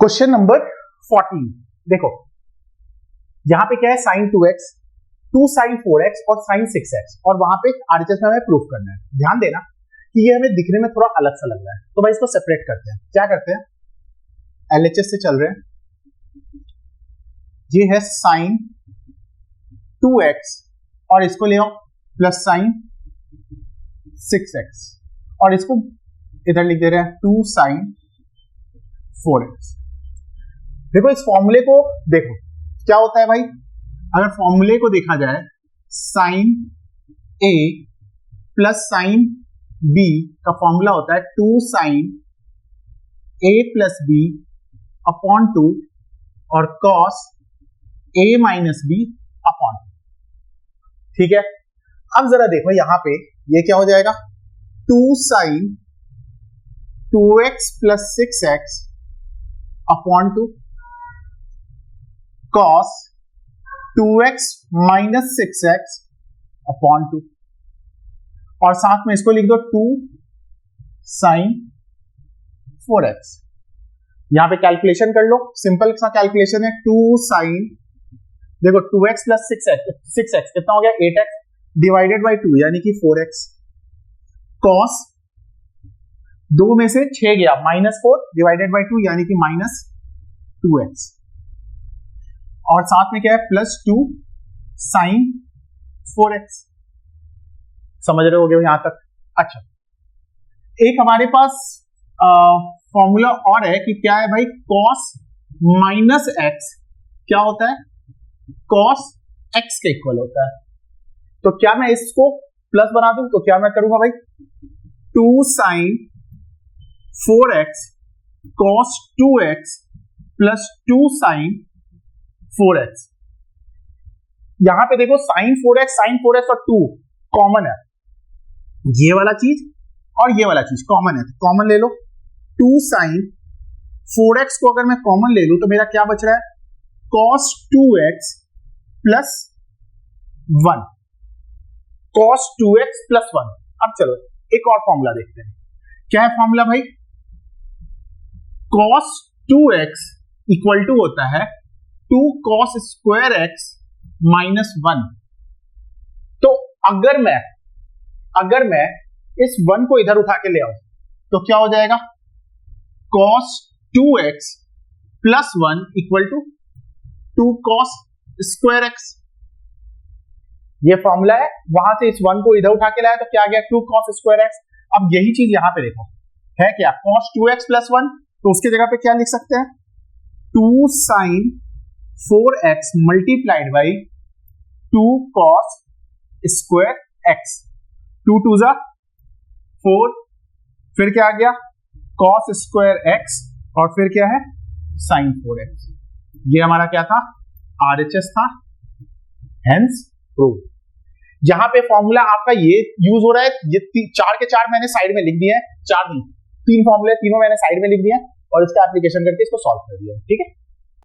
Question number 14 देखो, यहां पे क्या है sin 2x, 2 sin 4x और sin 6x, और वहां पे आरएचएस में हमें प्रूफ करना है। ध्यान देना कि ये हमें दिखने में थोड़ा अलग सा लग रहा है, तो भाई इसको सेपरेट करते हैं। क्या करते हैं, एलएचएस से चल रहे हैं, ये है sin 2x और इसको ले आओ प्लस sin 6x और इसको इधर लिख दे रहे हैं 2 sin 4x। देखो इस फॉर्मूले को देखो क्या होता है भाई, अगर फॉर्मूले को देखा जाए साइन ए प्लस साइन बी का फॉर्मूला होता है 2 साइन ए प्लस बी अपॉन 2 और cos A minus B upon 2। ठीक है, अब जरा देखो यहां पे ये क्या हो जाएगा, 2 sine 2x plus 6x upon 2 cos 2x minus 6x upon 2 और साथ में इसको लिख दो 2 साइन 4x। यहां पे कैलकुलेशन कर लो, सिंपल सा कैलकुलेशन है, 2 साइन देखो 2x प्लस 6x कितना हो गया 8x डिवाइडेड बाई 2 यानी कि 4x, cos 2 में से 6 गया -4 डिवाइडेड बाई 2 यानी कि -2x और साथ में क्या है प्लस 2 साइन 4x। समझ रहे होगे यहां तक। अच्छा, एक हमारे पास फॉर्मूला और है कि क्या है भाई, cos माइनस एक्स क्या होता है, cos x के इक्वल होता है। तो क्या मैं इसको प्लस बना दूं, तो क्या मैं करूंगा भाई 2 sine 4x cos 2x plus 2 sine 4x। यहां पे देखो sin 4x और 2 कॉमन है, ये वाला चीज और ये वाला चीज कॉमन है, कॉमन ले लो। 2 sin 4x को अगर मैं कॉमन ले लूं तो मेरा क्या बच रहा है, cos 2x plus 1, cos 2x plus 1। अब चलो एक और फॉर्मूला देखते हैं, क्या है फॉर्मूला भाई, cos 2x इक्वल टू होता है 2 cos स्क्वायर x माइनस 1। तो अगर मैं इस 1 को इधर उठा के ले आऊं तो क्या हो जाएगा, cos 2x plus 1 equal to 2 cos square x। ये फॉर्मूला है, वहां से इस 1 को इधर उठा के लाया तो क्या आ गया 2 cos स्क्वायर x। अब यही चीज यहां पे देखो है क्या, cos 2x प्लस 1, तो उसकी जगह पे क्या लिख सकते हैं 2 sine 4x multiplied by 2 cos square x, 2 2 जा 4, फिर क्या आ गया cos स्क्वायर x और फिर क्या है sin 4x। ये हमारा क्या था, आरएचएस था, हेंस प्रूव। यहां पे फॉर्मूला आपका ये यूज हो रहा है, ये 4 के 4 मैंने साइड में लिख दिए हैं, 4 नहीं 3 फॉर्मूले, तीनों मैंने साइड में लिख दिए हैं और इसका एप्लीकेशन करके इसको सॉल्व कर दिया। ठीक है।